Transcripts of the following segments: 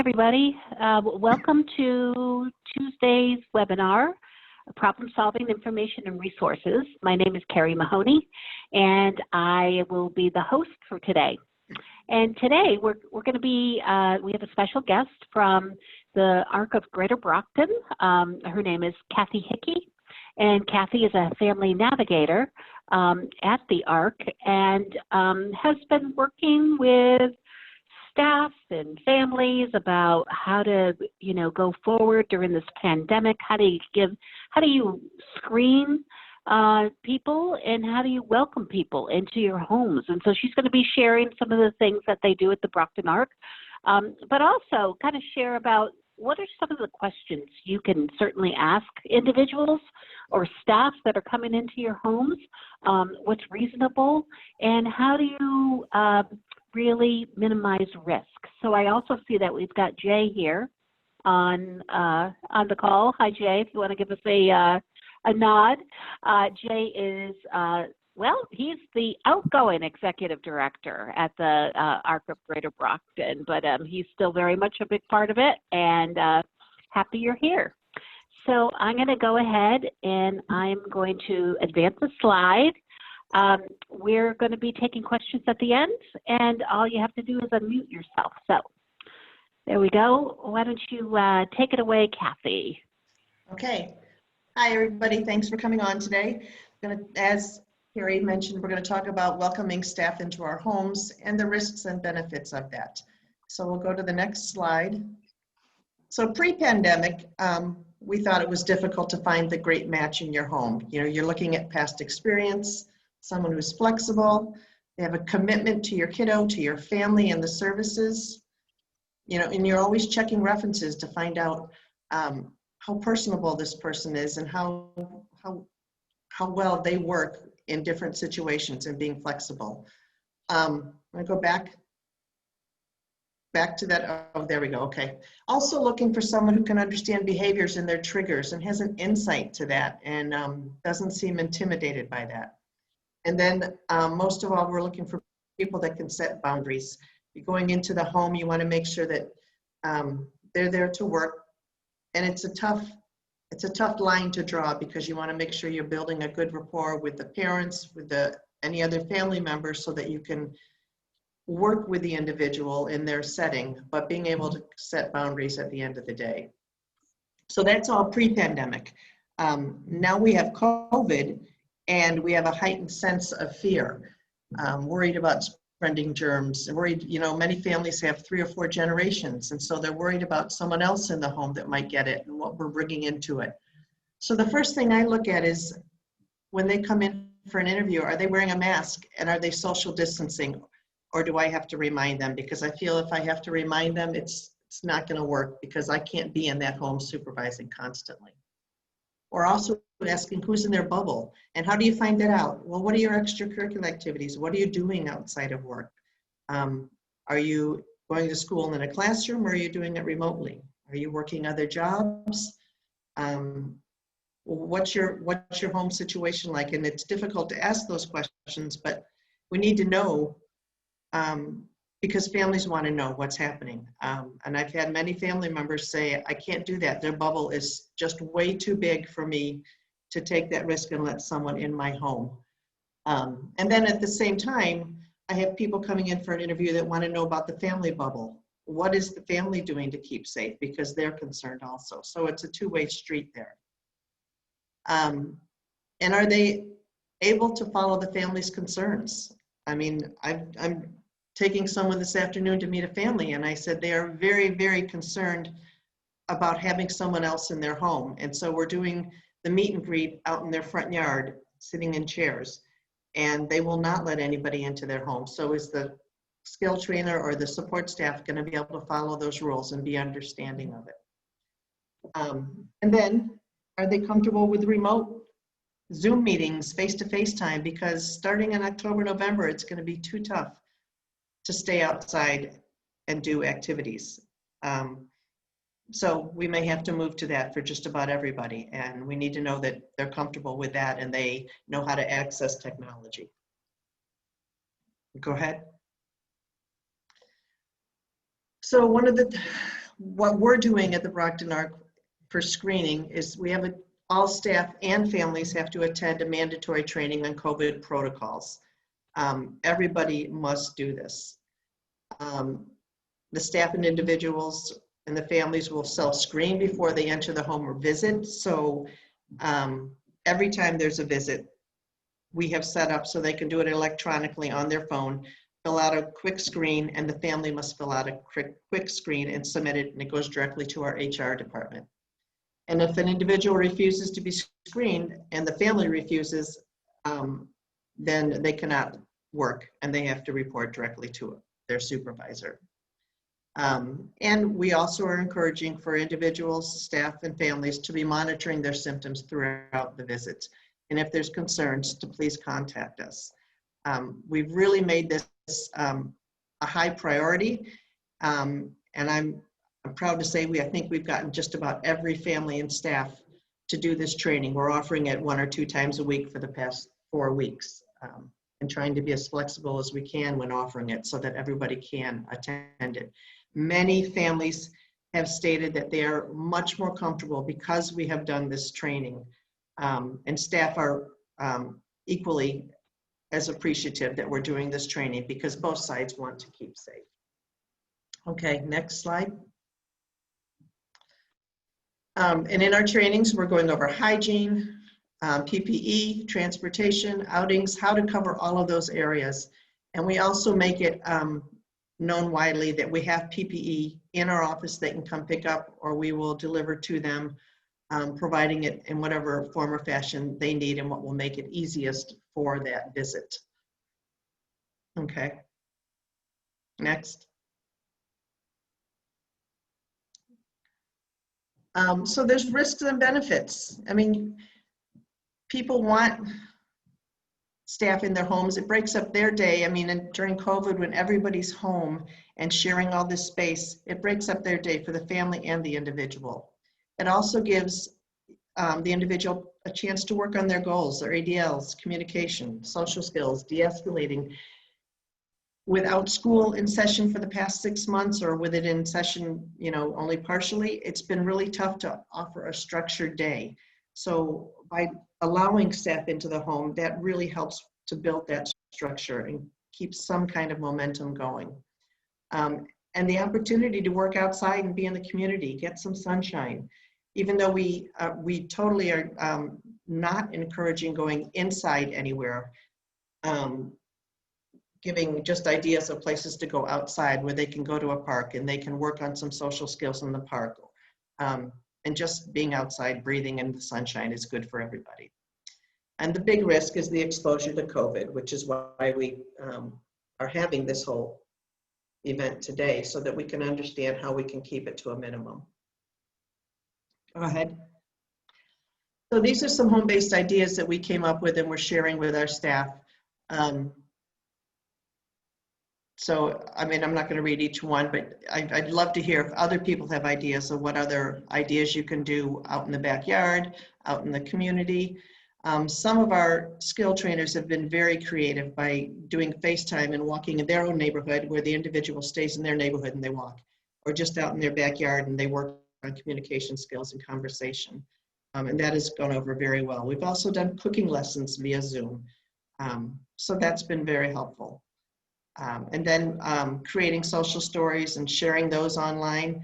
Everybody. Welcome to Tuesday's webinar, Problem Solving Information and Resources. My name is Kerry Mahoney, and I will be the host for today. And today we're going to be, we have a special guest from the Arc of Greater Brockton. Her name is Cathy Hickey, and Cathy is a Family Navigator at the Arc and has been working with staff and families about how to, go forward during this pandemic. How do you screen people, and how do you welcome people into your homes? And so she's going to be sharing some of the things that they do at the Brockton Arc, but also kind of share about what are some of the questions you can certainly ask individuals or staff that are coming into your homes, what's reasonable, and how do you really minimize risk. So I also see that we've got Jay here on the call. Hi, Jay, if you want to give us a nod. Jay is, he's the outgoing executive director at the Arc of Greater Brockton, but he's still very much a big part of it, and happy you're here. So I'm going to go ahead and I'm going to advance the slide. We're going to be taking questions at the end, and all you have to do is unmute yourself. So there we go. Why don't you take it away, Cathy? Okay. Hi, everybody. Thanks for coming on today. As Kerry mentioned, we're going to talk about welcoming staff into our homes and the risks and benefits of that. So we'll go to the next slide. So pre-pandemic, we thought it was difficult to find the great match in your home. You're looking at past experience, someone who's flexible, they have a commitment to your kiddo, to your family and the services, and you're always checking references to find out how personable this person is and how well they work in different situations and being flexible. I'm gonna go back to that. Oh, there we go. Okay. Also looking for someone who can understand behaviors and their triggers and has an insight to that and doesn't seem intimidated by that. And then most of all, we're looking for people that can set boundaries. You're going into the home, you want to make sure that they're there to work. And it's a tough line to draw because you want to make sure you're building a good rapport with the parents, with any other family members, so that you can work with the individual in their setting, but being able to set boundaries at the end of the day. So that's all pre-pandemic. Now we have COVID, and we have a heightened sense of fear, worried about spreading germs, and worried, many families have 3 or 4 generations, and so they're worried about someone else in the home that might get it and what we're bringing into it. So the first thing I look at is when they come in for an interview, are they wearing a mask and are they social distancing, or do I have to remind them? Because I feel if I have to remind them, it's not going to work because I can't be in that home supervising constantly. Or also asking who's in their bubble and how do you find that out? Well, what are your extracurricular activities? What are you doing outside of work? Are you going to school in a classroom, or are you doing it remotely? Are you working other jobs? What's your home situation like? And it's difficult to ask those questions, but we need to know because families want to know what's happening. And I've had many family members say, I can't do that. Their bubble is just way too big for me to take that risk and let someone in my home. And then at the same time, I have people coming in for an interview that want to know about the family bubble. What is the family doing to keep safe? Because they're concerned also. So it's a two-way street there. And are they able to follow the family's concerns? I mean, I'm taking someone this afternoon to meet a family, and I said they are very, very concerned about having someone else in their home. And so we're doing the meet and greet out in their front yard, sitting in chairs, and they will not let anybody into their home. So is the skill trainer or the support staff going to be able to follow those rules and be understanding of it? And then, are they comfortable with remote Zoom meetings, face-to-face time? Because starting in October, November, it's going to be too tough to stay outside and do activities. So we may have to move to that for just about everybody, and we need to know that they're comfortable with that and they know how to access technology. Go ahead. So one of the what we're doing at the Brockton Arc for screening is we have all staff and families have to attend a mandatory training on COVID protocols. Everybody must do this. The staff and individuals and the families will self-screen before they enter the home or visit. So every time there's a visit, we have set up so they can do it electronically on their phone, fill out a quick screen, and the family must fill out a quick screen and submit it, and it goes directly to our HR department. And if an individual refuses to be screened and the family refuses, then they cannot work and they have to report directly to their supervisor. And we also are encouraging for individuals, staff, and families to be monitoring their symptoms throughout the visit. And if there's concerns, to please contact us. We've really made this a high priority, and I'm proud to say I think we've gotten just about every family and staff to do this training. We're offering it 1 or 2 times a week for the past 4 weeks, and trying to be as flexible as we can when offering it so that everybody can attend it. Many families have stated that they are much more comfortable because we have done this training, and staff are equally as appreciative that we're doing this training because both sides want to keep safe. Okay, next slide. And in our trainings, we're going over hygiene, PPE, transportation, outings, how to cover all of those areas. And we also make it known widely that we have PPE in our office they can come pick up, or we will deliver to them, providing it in whatever form or fashion they need and what will make it easiest for that visit. Okay, next. So there's risks and benefits. I mean, people want staff in their homes. It breaks up their day. I mean, and during COVID, when everybody's home and sharing all this space, it breaks up their day for the family and the individual. It also gives the individual a chance to work on their goals, their ADLs, communication, social skills, de-escalating. Without school in session for the past 6 months, or with it in session, you know, only partially, it's been really tough to offer a structured day. So by allowing staff into the home, that really helps to build that structure and keep some kind of momentum going. And the opportunity to work outside and be in the community, get some sunshine. Even though we totally are not encouraging going inside anywhere, giving just ideas of places to go outside where they can go to a park and they can work on some social skills in the park. And just being outside, breathing in the sunshine is good for everybody. And the big risk is the exposure to COVID, which is why we are having this whole event today, so that we can understand how we can keep it to a minimum. Go ahead. So these are some home-based ideas that we came up with and we're sharing with our staff. So, I mean, I'm not going to read each one, but I'd love to hear if other people have ideas of what other ideas you can do out in the backyard, out in the community. Some of our skill trainers have been very creative by doing FaceTime and walking in their own neighborhood, where the individual stays in their neighborhood and they walk, or just out in their backyard and they work on communication skills and conversation. And that has gone over very well. We've also done cooking lessons via Zoom. So that's been very helpful. And then creating social stories and sharing those online.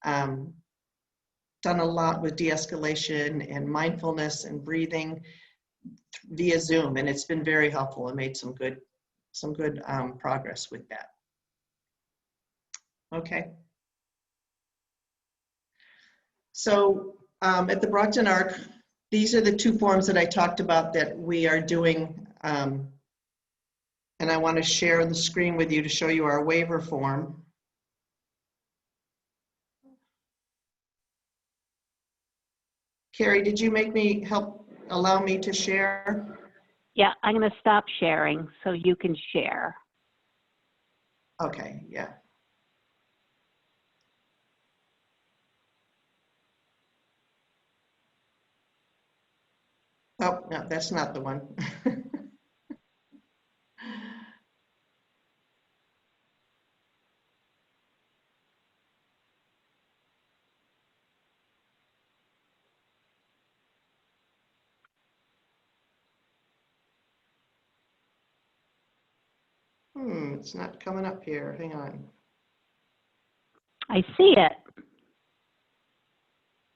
Done a lot with de-escalation and mindfulness and breathing via Zoom, and it's been very helpful and made some good progress with that. Okay. So at the Brockton Arc, these are the 2 forms that I talked about that we are doing. And I want to share the screen with you to show you our waiver form. Kerry, did you allow me to share? Yeah, I'm going to stop sharing so you can share. Okay, yeah. Oh, no, that's not the one. It's not coming up here. Hang on. I see it.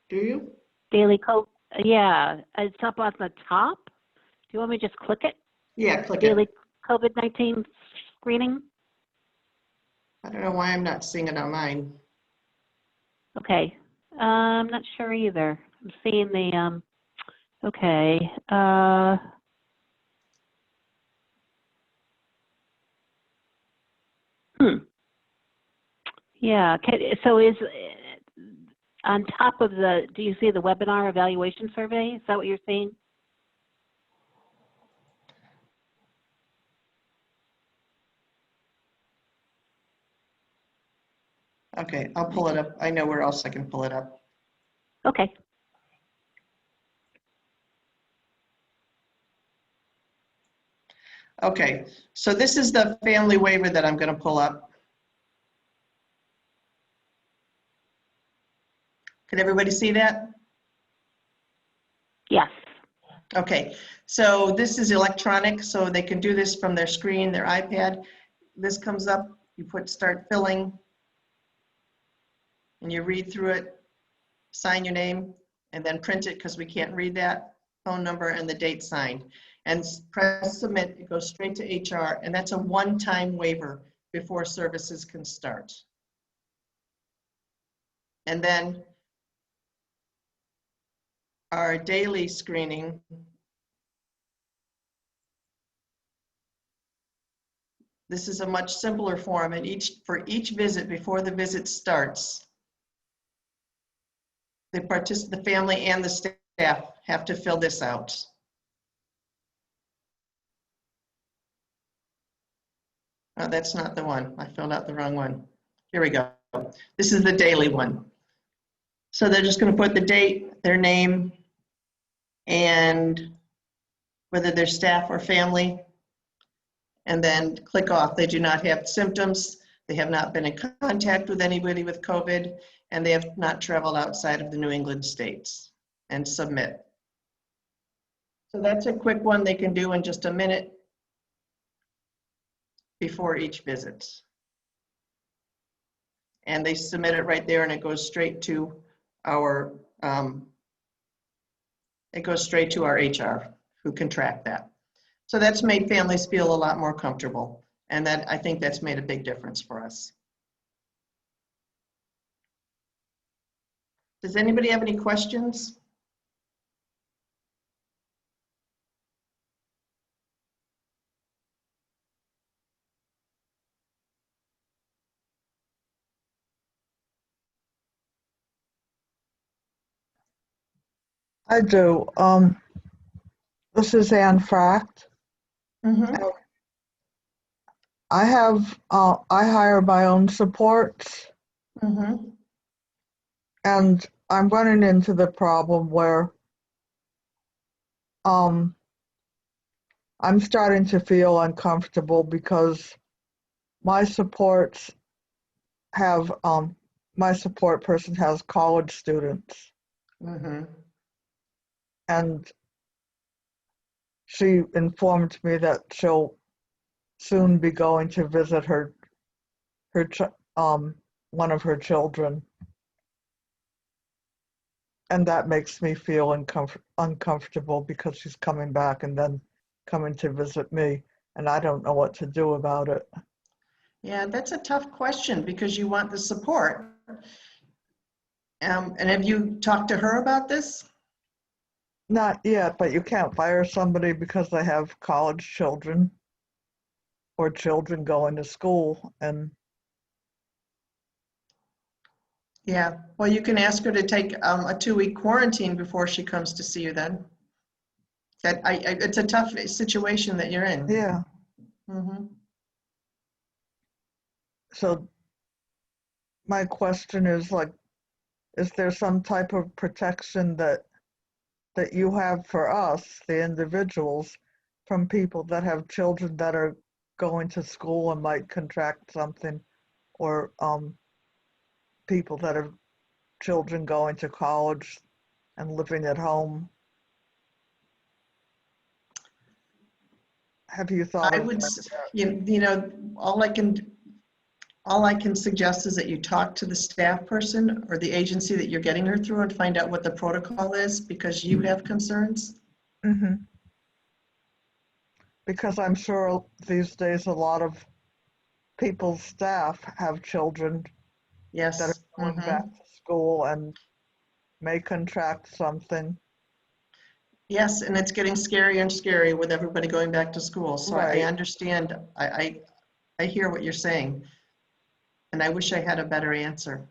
Do you? Daily COVID. Yeah, it's up on the top. Do you want me to just click it? Yeah, click Daily it. COVID-19 screening. I don't know why I'm not seeing it on mine. Okay. I'm not sure either. I'm seeing the, okay. Yeah, so is, on top of the, do you see the webinar evaluation survey? Is that what you're seeing? Okay, I'll pull it up. I know where else I can pull it up. Okay. Okay, so this is the family waiver that I'm going to pull up. Can everybody see that? Yes. Okay, so this is electronic, so they can do this from their screen, their iPad. This comes up, you put start filling, and you read through it, sign your name, and then print it because we can't read that, phone number and the date signed. And press submit, it goes straight to HR, and that's a one-time waiver before services can start. And then our daily screening, this is a much simpler form, and for each visit, before the visit starts, the family and the staff have to fill this out. Oh, that's not the one. I filled out the wrong one. Here we go. This is the daily one. So they're just going to put the date, their name, and whether they're staff or family, and then click off. They do not have symptoms. They have not been in contact with anybody with COVID, and they have not traveled outside of the New England states, and submit. So that's a quick one they can do in just a minute before each visit. And they submit it right there, and it goes straight to our HR, who can track that. So that's made families feel a lot more comfortable, and that, I think that's made a big difference for us. Does anybody have any questions? I do. This is Anne Fracht. Mm-hmm. I hire my own supports, Mm-hmm. and I'm running into the problem where I'm starting to feel uncomfortable because my supports have my support person has college students, Mm-hmm. and she informed me that she'll soon be going to visit one of her children, and that makes me feel uncomfortable because she's coming back and then coming to visit me, and I don't know what to do about it. Yeah, that's a tough question because you want the support. And have you talked to her about this? Not yet, but you can't fire somebody because they have college children or children going to school, and Yeah, well, you can ask her to take a 2-week quarantine before she comes to see you then. It's a tough situation that you're in. yeah. Mm-hmm. So my question is, like, is there some type of protection that you have for us, the individuals, from people that have children that are going to school and might contract something, or people that have children going to college and living at home? Have you thought I of would, that? you know, all I can suggest is that you talk to the staff person or the agency that you're getting her through and find out what the protocol is, because you have concerns. Mm-hmm. Because I'm sure these days a lot of people's staff have children that are Yes. going back to school and may contract something. Yes, and it's getting scarier and scarier with everybody going back to school. So I Right. understand. I hear what you're saying, and I wish I had a better answer.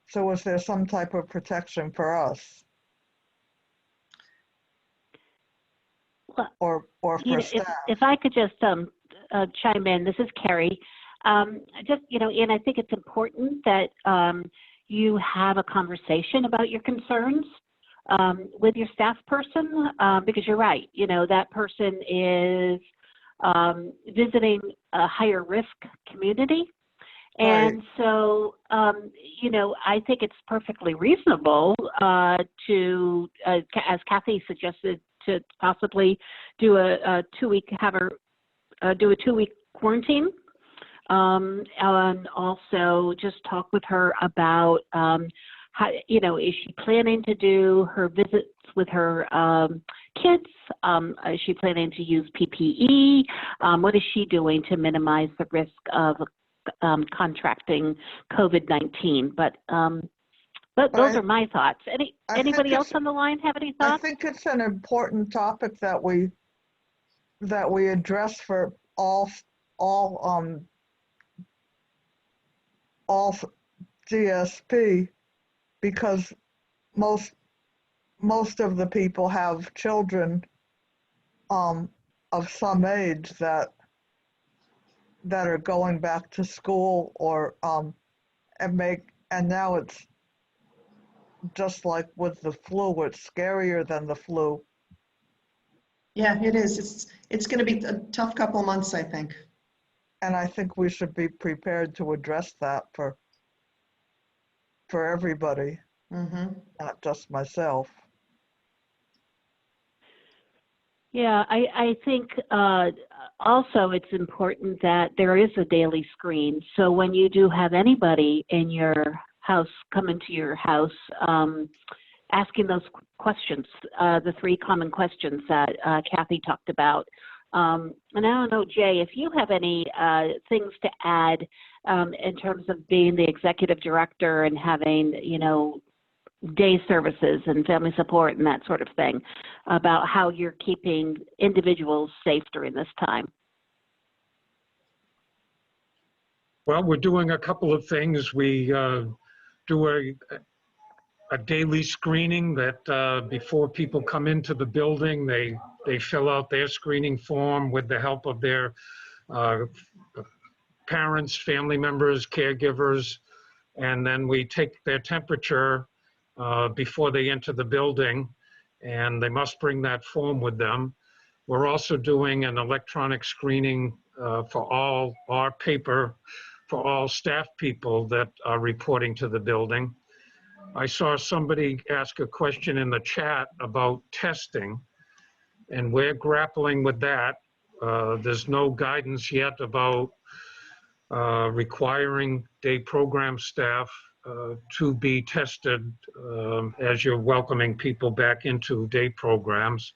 So is there some type of protection for us Well, or you for know, staff? if I could just chime in, this is Kerry. Just, you know, and I think it's important that you have a conversation about your concerns with your staff person, because you're right, you know, that person is visiting a higher risk community. And so, you know, I think it's perfectly reasonable to, as Cathy suggested, to possibly do a 2-week, have her do a 2-week quarantine. And also just talk with her about how, you know, is she planning to do her visits with her kids? Is she planning to use PPE? What is she doing to minimize the risk of contracting COVID-19? But those are my thoughts. Anybody else on the line have any thoughts? I think it's an important topic that we address for all DSP, because most of the people have children of some age that are going back to school or and now it's just like with the flu, it's scarier than the flu. Yeah, it is. It's going to be a tough couple months, I think. And I think we should be prepared to address that for everybody, not just myself. Yeah, I think also it's important that there is a daily screen. So when you do have anybody in your house come into your house, asking those questions, the 3 common questions that Cathy talked about. And I don't know, Jay, if you have any things to add in terms of being the executive director and having, you know, day services and family support and that sort of thing, about how you're keeping individuals safe during this time. Well, we're doing a couple of things. We do a daily screening that before people come into the building, they fill out their screening form with the help of their parents, family members, caregivers, and then we take their temperature before they enter the building, and they must bring that form with them. We're also doing an electronic screening for all our paper, for all staff people that are reporting to the building. I saw somebody ask a question in the chat about testing, and we're grappling with that. There's no guidance yet about requiring day program staff to be tested as you're welcoming people back into day programs.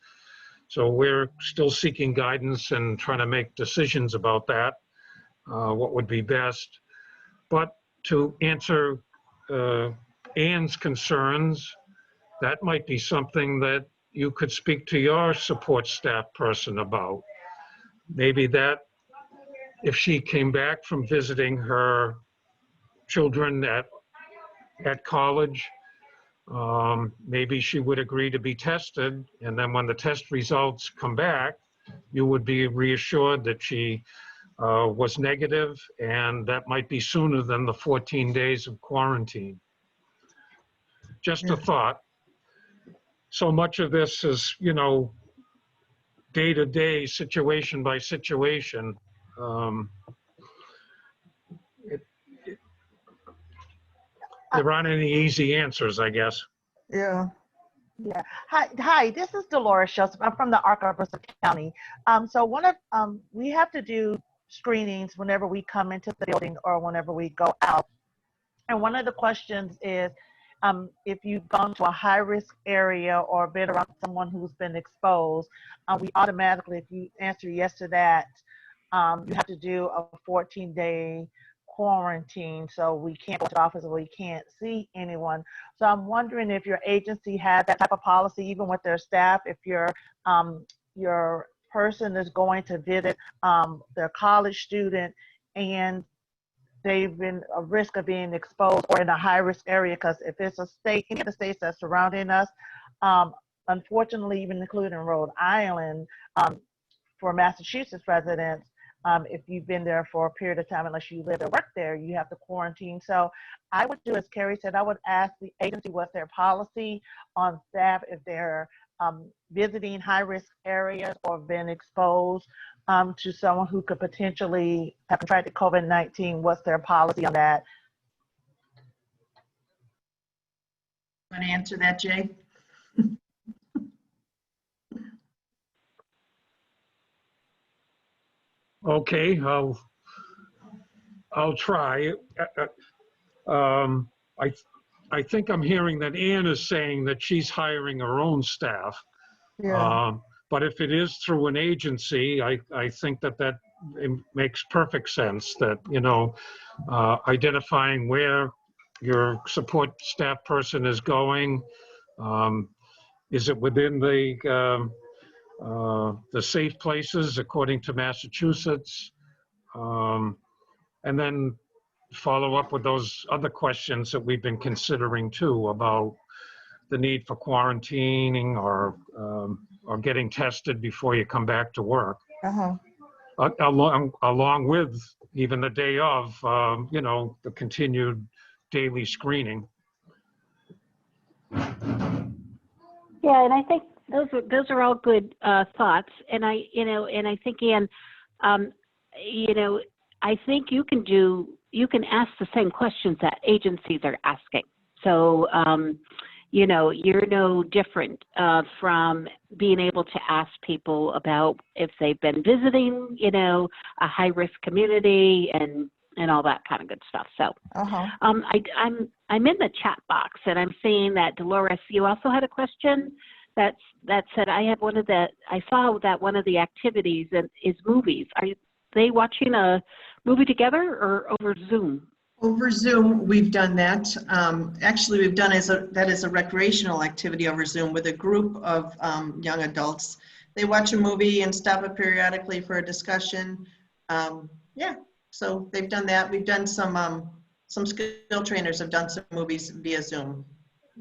So we're still seeking guidance and trying to make decisions about that, what would be best. But to answer Ann's concerns, that might be something that you could speak to your support staff person about. Maybe that if she came back from visiting her children at college, maybe she would agree to be tested, and then when the test results come back, you would be reassured that she was negative, and that might be sooner than the 14 days of quarantine. Just a thought. So much of this is, you know, day-to-day, situation by situation. There aren't any easy answers, I guess. Yeah, Yeah. Hi. This is Dolores Joseph. I'm from the Arc of Bristol County. So we have to do screenings whenever we come into the building or whenever we go out. And one of the questions is, if you've gone to a high-risk area or been around someone who's been exposed, we automatically, if you answer yes to that, you have to do a 14-day quarantine, so we can't go to the office or we can't see anyone. So I'm wondering if your agency has that type of policy, even with their staff, if your person is going to visit their college student and they've been a risk of being exposed or in a high-risk area, because if it's a state, any of the states that's surrounding us, unfortunately, even including Rhode Island, for Massachusetts residents, if you've been there for a period of time, unless you live or work there, you have to quarantine. So I would do, as Kerry said, I would ask the agency what's their policy on staff if they're visiting high-risk areas or been exposed to someone who could potentially have contracted COVID-19. What's their policy on that? Want to answer that, Jay? Okay, I'll try. I think I'm hearing that Ann is saying that she's hiring her own staff. Yeah. But if it is through an agency, I think that it makes perfect sense that, you know, identifying where your support staff person is going. Is it within the safe places according to Massachusetts? And then follow up with those other questions that we've been considering too, about the need for quarantining or getting tested before you come back to work. Uh-huh. Along with even the day of, you know, the continued daily screening. Yeah, and I think those are all good thoughts. And I think, Ann, you know, I think you can ask the same questions that agencies are asking. So, you know, you're no different from being able to ask people about if they've been visiting, you know, a high-risk community and all that kind of good stuff. So, I'm in the chat box and I'm seeing that Dolores, you also had a question that said I saw that one of the activities is movies. Are they watching a movie together or over Zoom? Over Zoom, we've done that. Actually, we've done that as a recreational activity over Zoom with a group of young adults. They watch a movie and stop it periodically for a discussion. Yeah, so they've done that. We've done some skill trainers have done some movies via Zoom.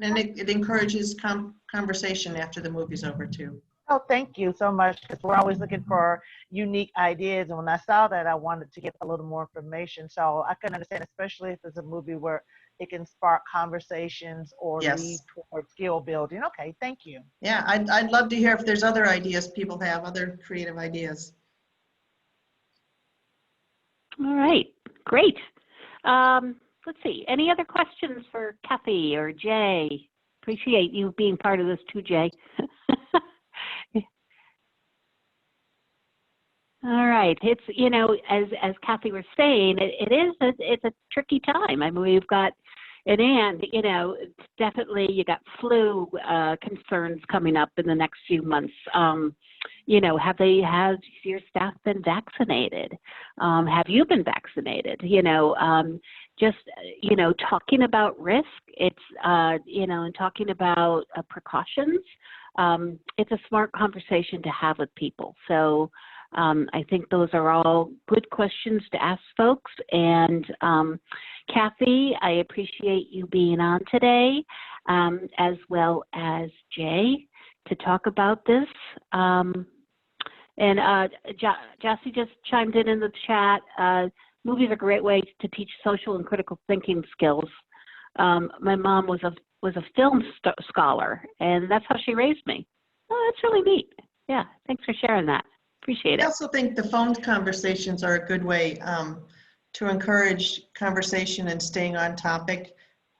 And it encourages conversation after the movie's over too. Oh, thank you so much, because we're always looking for unique ideas. And when I saw that, I wanted to get a little more information. So I can understand, especially if it's a movie where it can spark conversations or lead toward skill building. Okay, thank you. Yeah, I'd love to hear if there's other ideas people have, other creative ideas. All right, great. Let's see, any other questions for Cathy or Jay? Appreciate you being part of this too, Jay. All right, it's, you know, as Cathy was saying, it's a tricky time. I mean, we've got, and you know, definitely you got flu concerns coming up in the next few months. You know, has your staff been vaccinated? Have you been vaccinated? You know, just, you know, talking about risk, it's, you know, and talking about precautions, it's a smart conversation to have with people. So I think those are all good questions to ask folks. And Cathy, I appreciate you being on today, as well as Jay, to talk about this. And Jassy just chimed in the chat. Movies are a great way to teach social and critical thinking skills. My mom was a film scholar, and that's how she raised me. Oh, that's really neat. Yeah, thanks for sharing that. Appreciate it. I also think the phone conversations are a good way to encourage conversation and staying on topic.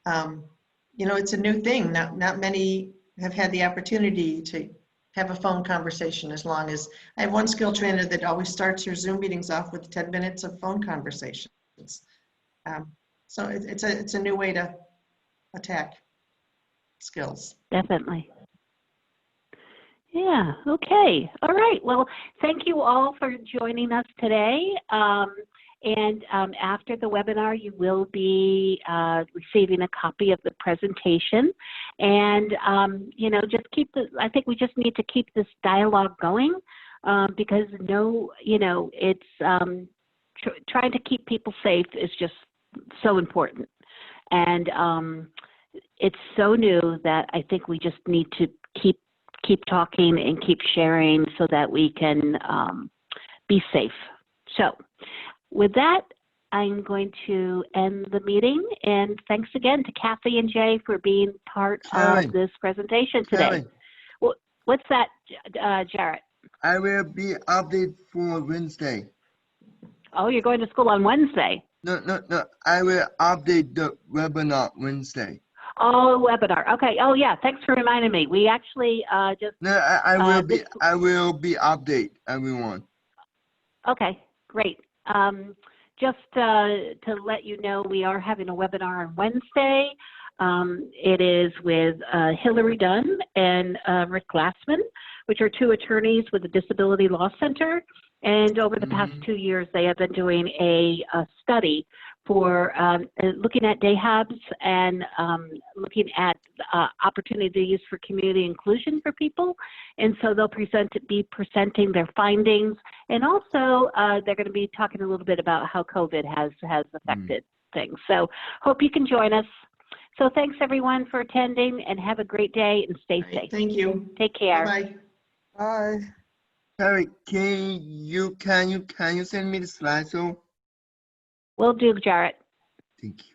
You know, it's a new thing. Not many have had the opportunity to have a phone conversation as long as, I have one skill trainer that always starts her Zoom meetings off with 10 minutes of phone conversations. So it's a new way to attack skills. Definitely. Yeah, okay. All right. Well, thank you all for joining us today. After the webinar, you will be receiving a copy of the presentation. And, you know, just I think we just need to keep this dialogue going because you know, it's trying to keep people safe is just so important. And it's so new that I think we just need to keep talking and keep sharing so that we can be safe. So with that, I'm going to end the meeting, and thanks again to Cathy and Jay for being part of this presentation today. What's that, Jarrett? I will be updated for Wednesday. Oh, you're going to school on Wednesday? No. I will update the webinar Wednesday. Oh, webinar. Okay. Oh, yeah. Thanks for reminding me. We actually just. No, I will be update everyone. Okay. Great. Just to let you know, we are having a webinar on Wednesday. It is with Hillary Dunn and Rick Glassman, which are two attorneys with the Disability Law Center. And over the past 2 years, they have been doing a study for looking at DEHABs and looking at opportunities for community inclusion for people. And so they'll be presenting their findings. And also, they're going to be talking a little bit about how COVID has affected things. So hope you can join us. So thanks, everyone, for attending, and have a great day and stay safe. Thank you. Take care. Bye-bye. Bye. Terry, can you send me the slideshow? Will do, Jarrett. Thank you.